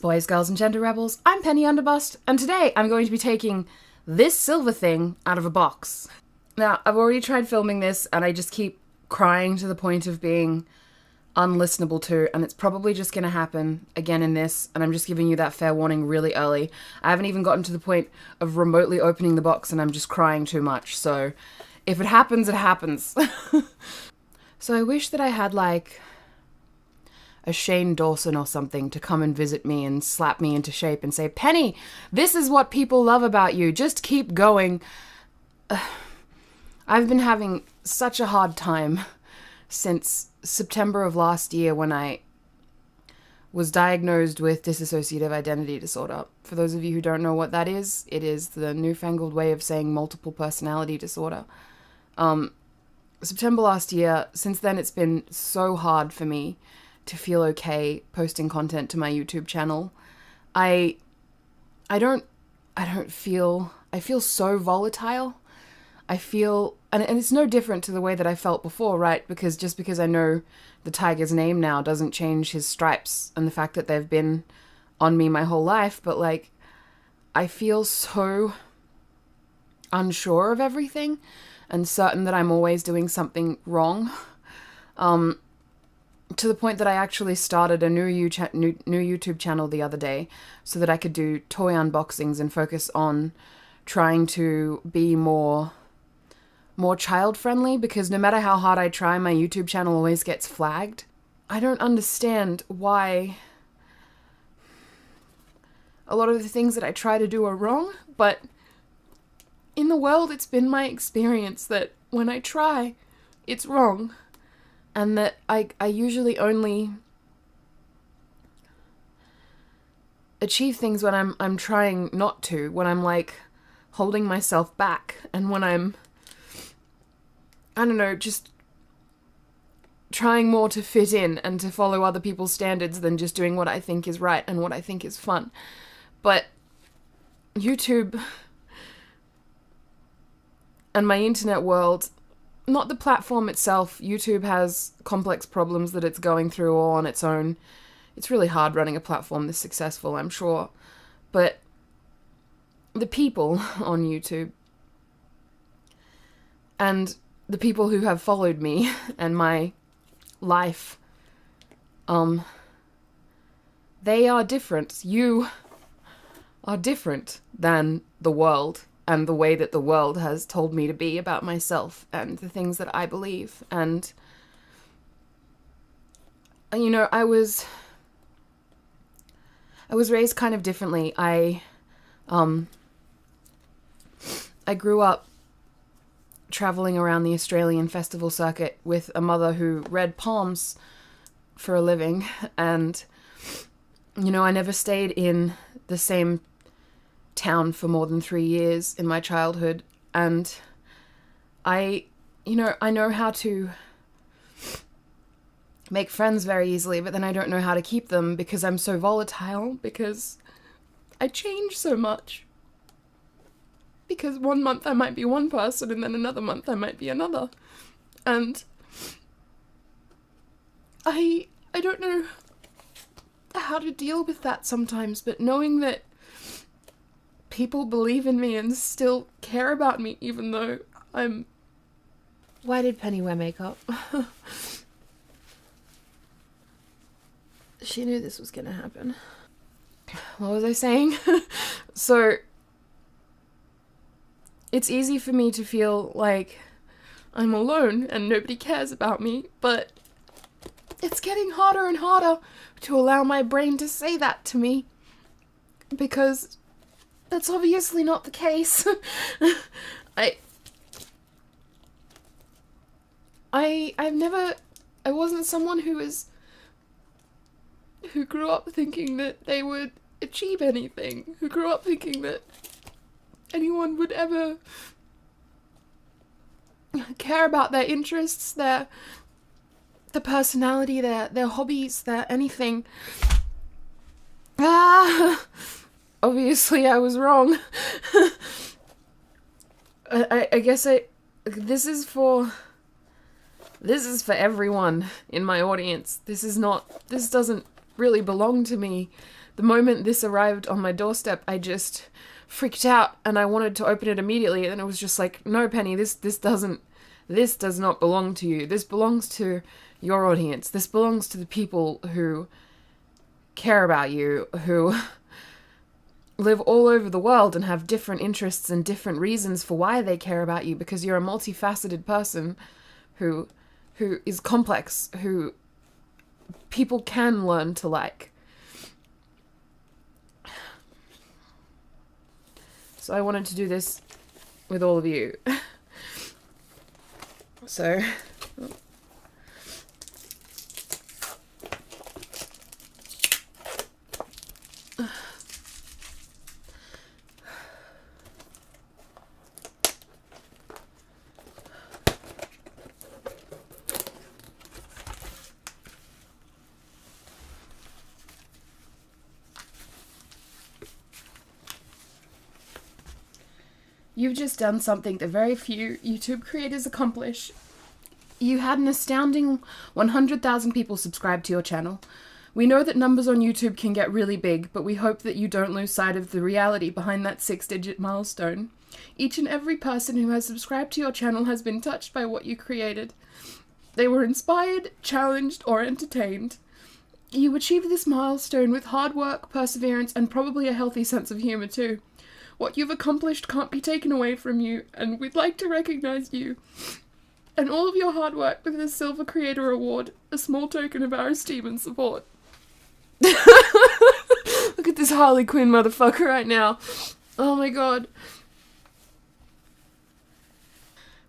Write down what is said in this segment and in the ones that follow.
Boys, girls, and gender rebels, I'm Penny Underbust, and today I'm going to be taking this silver thing out of a box. Now, I've already tried filming this, and I just keep crying to the point of being unlistenable to, and it's probably just going to happen again in this, and I'm just giving you that fair warning really early. I haven't even gotten to the point of remotely opening the box, and I'm just crying too much, so if it happens, it happens. So I wish that I had, like, a Shane Dawson or something to come and visit me and slap me into shape and say, Penny, this is what people love about you. Just keep going. I've been having such a hard time since September of last year when I was diagnosed with dissociative identity disorder. For those of you who don't know what that is, it is the newfangled way of saying multiple personality disorder. September last year, since then it's been so hard for me to feel okay posting content to my YouTube channel. I feel so volatile. I feel, and it's no different to the way that I felt before, right? Because just because I know the tiger's name now doesn't change his stripes and the fact that they've been on me my whole life, but like, I feel so unsure of everything and certain that I'm always doing something wrong. To the point that I actually started a new YouTube channel the other day so that I could do toy unboxings and focus on trying to be more child-friendly, because no matter how hard I try, my YouTube channel always gets flagged. I don't understand why a lot of the things that I try to do are wrong, but in the world it's been my experience that when I try, it's wrong. And that I usually only achieve things when I'm trying not to, when I'm like holding myself back, and when I'm, I don't know, just trying more to fit in and to follow other people's standards than just doing what I think is right and what I think is fun. But YouTube and my internet world, not the platform itself. YouTube has complex problems that it's going through all on its own. It's really hard running a platform this successful, I'm sure. But the people on YouTube and the people who have followed me and my life, they are different. You are different than the world and the way that the world has told me to be about myself and the things that I believe. And, you know, I was raised kind of differently. I grew up traveling around the Australian festival circuit with a mother who read palms for a living. And, you know, I never stayed in the same town for more than 3 years in my childhood, and I know how to make friends very easily, but then I don't know how to keep them because I'm so volatile, because I change so much. Because one month I might be one person and then another month I might be another. And I don't know how to deal with that sometimes, but knowing that people believe in me and still care about me even though I'm... Why did Penny wear makeup? She knew this was gonna happen. What was I saying? So, it's easy for me to feel like I'm alone and nobody cares about me, but it's getting harder and harder to allow my brain to say that to me, because that's obviously not the case. I wasn't someone who grew up thinking that they would achieve anything, who grew up thinking that anyone would ever care about their interests, their personality, their hobbies, their anything. Obviously I was wrong. I guess this is for everyone in my audience. This doesn't really belong to me the moment this arrived on my doorstep, I just freaked out and I wanted to open it immediately, and it was just like, no, Penny, this does not belong to you. This belongs to your audience. This belongs to the people who care about you, who live all over the world and have different interests and different reasons for why they care about you, because you're a multifaceted person who is complex, who people can learn to like. So I wanted to do this with all of you. So you've just done something that very few YouTube creators accomplish. You had an astounding 100,000 people subscribe to your channel. We know that numbers on YouTube can get really big, but we hope that you don't lose sight of the reality behind that 6-digit milestone. Each and every person who has subscribed to your channel has been touched by what you created. They were inspired, challenged, or entertained. You achieved this milestone with hard work, perseverance, and probably a healthy sense of humor too. What you've accomplished can't be taken away from you, and we'd like to recognize you and all of your hard work with this Silver Creator Award, a small token of our esteem and support. Look at this Harley Quinn motherfucker right now. Oh my god.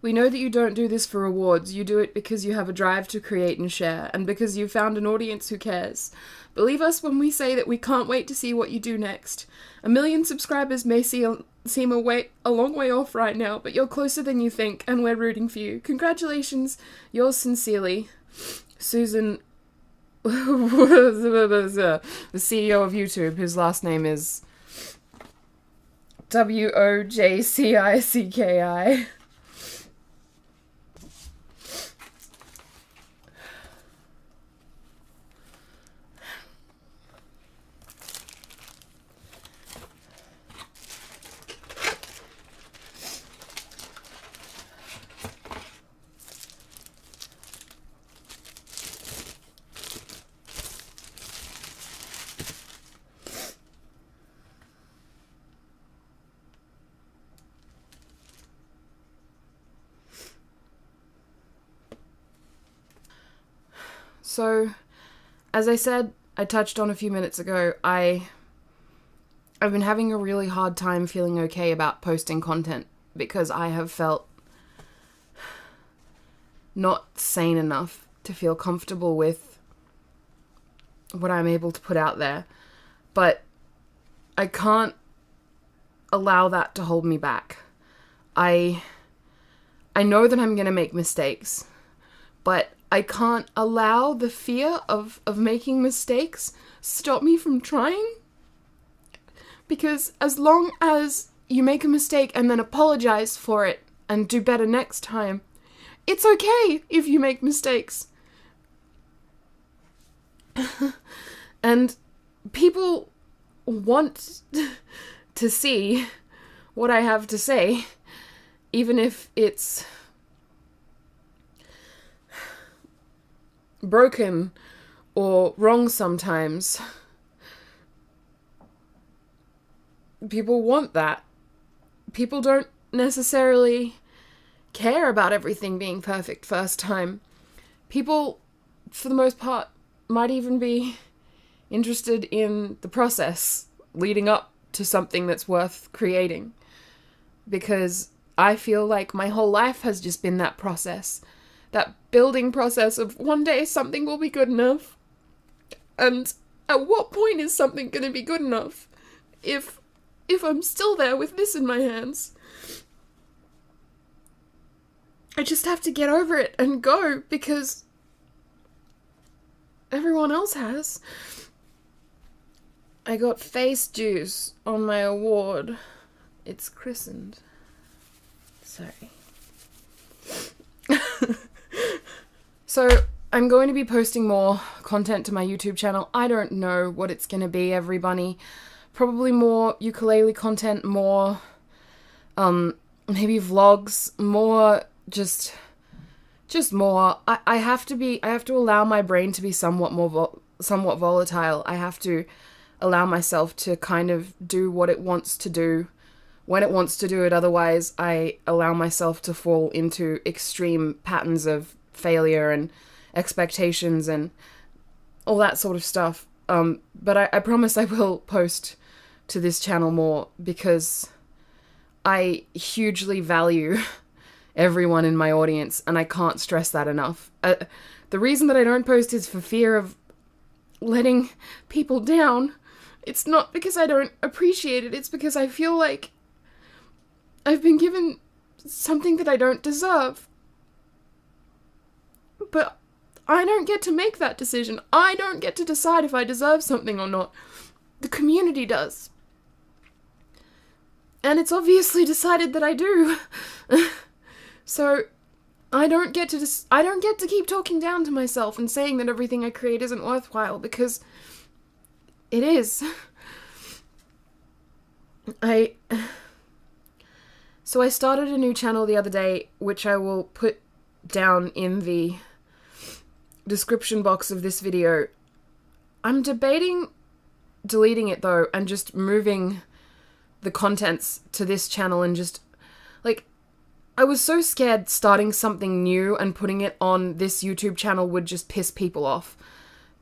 We know that you don't do this for rewards. You do it because you have a drive to create and share, and because you've found an audience who cares. Believe us when we say that we can't wait to see what you do next. 1 million subscribers may seem a long way off right now, but you're closer than you think, and we're rooting for you. Congratulations, yours sincerely, Susan, the CEO of YouTube, whose last name is Wojcicki. So, as I said, I touched on a few minutes ago, I've been having a really hard time feeling okay about posting content because I have felt not sane enough to feel comfortable with what I'm able to put out there. But I can't allow that to hold me back. I know that I'm going to make mistakes, but I can't allow the fear of making mistakes stop me from trying. Because as long as you make a mistake and then apologize for it and do better next time, it's okay if you make mistakes. And people want to see what I have to say, even if it's broken or wrong sometimes. People want that. People don't necessarily care about everything being perfect first time. People, for the most part, might even be interested in the process leading up to something that's worth creating. Because I feel like my whole life has just been that process. That building process of one day something will be good enough. And at what point is something going to be good enough? If I'm still there with this in my hands. I just have to get over it and go because everyone else has. I got face juice on my award. It's christened. Sorry. So, I'm going to be posting more content to my YouTube channel. I don't know what it's going to be, everybody. Probably more ukulele content, more maybe vlogs, more just more. I have to allow my brain to be somewhat volatile. I have to allow myself to kind of do what it wants to do when it wants to do it. Otherwise, I allow myself to fall into extreme patterns of failure and expectations and all that sort of stuff. But I promise I will post to this channel more, because I hugely value everyone in my audience, and I can't stress that enough. The reason that I don't post is for fear of letting people down. It's not because I don't appreciate it, it's because I feel like I've been given something that I don't deserve. But I don't get to make that decision. I don't get to decide if I deserve something or not. The community does. And it's obviously decided that I do. So I don't get to keep talking down to myself and saying that everything I create isn't worthwhile, because it is. So I started a new channel the other day, which I will put down in the description box of this video. I'm debating deleting it though, and just moving the contents to this channel, and just, like, I was so scared starting something new and putting it on this YouTube channel would just piss people off,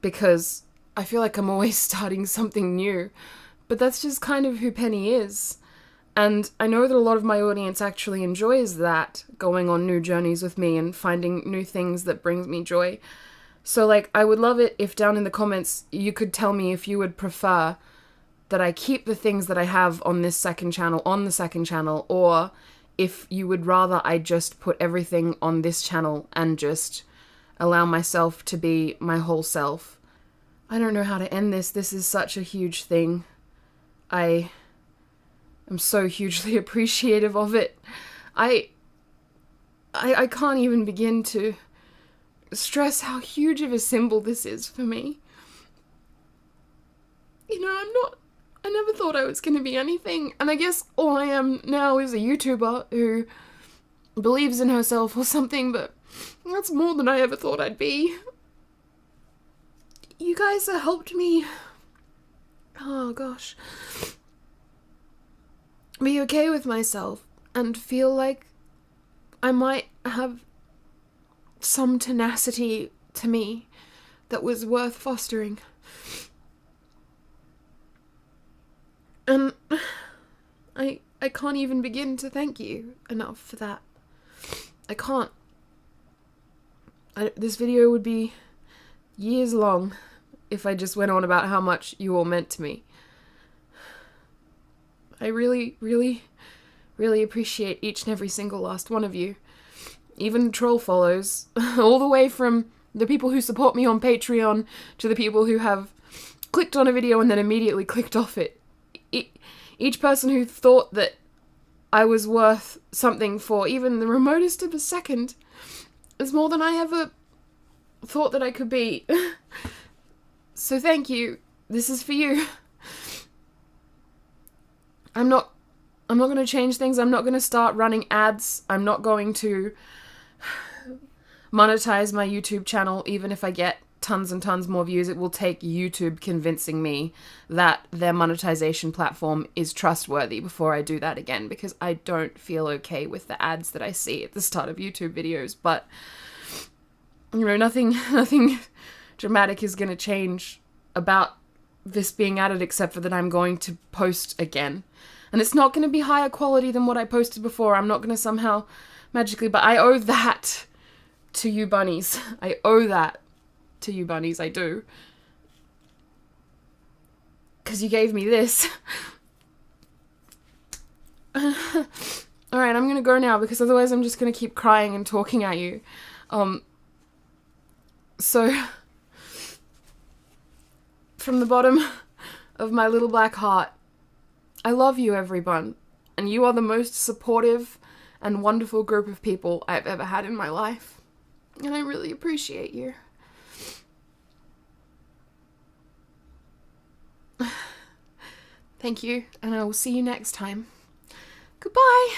because I feel like I'm always starting something new. But that's just kind of who Penny is. And I know that a lot of my audience actually enjoys that, going on new journeys with me and finding new things that brings me joy. So, like, I would love it if down in the comments you could tell me if you would prefer that I keep the things that I have on this second channel on the second channel, or if you would rather I just put everything on this channel and just allow myself to be my whole self. I don't know how to end this. This is such a huge thing. I am so hugely appreciative of it. I can't even begin to stress how huge of a symbol this is for me. You know, I never thought I was going to be anything, and I guess all I am now is a YouTuber who believes in herself or something, but that's more than I ever thought I'd be. You guys have helped me, oh gosh, be okay with myself and feel like I might have some tenacity to me that was worth fostering. And I can't even begin to thank you enough for that. I can't. This video would be years long if I just went on about how much you all meant to me. I really, really, really appreciate each and every single last one of you. Even troll follows, all the way from the people who support me on Patreon to the people who have clicked on a video and then immediately clicked off it. Each person who thought that I was worth something for even the remotest of a second is more than I ever thought that I could be. So thank you. This is for you. I'm not going to change things. I'm not going to start running ads. I'm not going to monetize my YouTube channel. Even if I get tons and tons more views, it will take YouTube convincing me that their monetization platform is trustworthy before I do that again, because I don't feel okay with the ads that I see at the start of YouTube videos. But, you know, nothing dramatic is going to change about this being added, except for that I'm going to post again. And it's not going to be higher quality than what I posted before. I'm not going to somehow magically, but I owe that to you bunnies. I owe that to you bunnies, I do. Because you gave me this. Alright, I'm going to go now, because otherwise I'm just going to keep crying and talking at you. So, from the bottom of my little black heart, I love you, everyone, and you are the most supportive and wonderful group of people I've ever had in my life, and I really appreciate you. Thank you, and I will see you next time. Goodbye!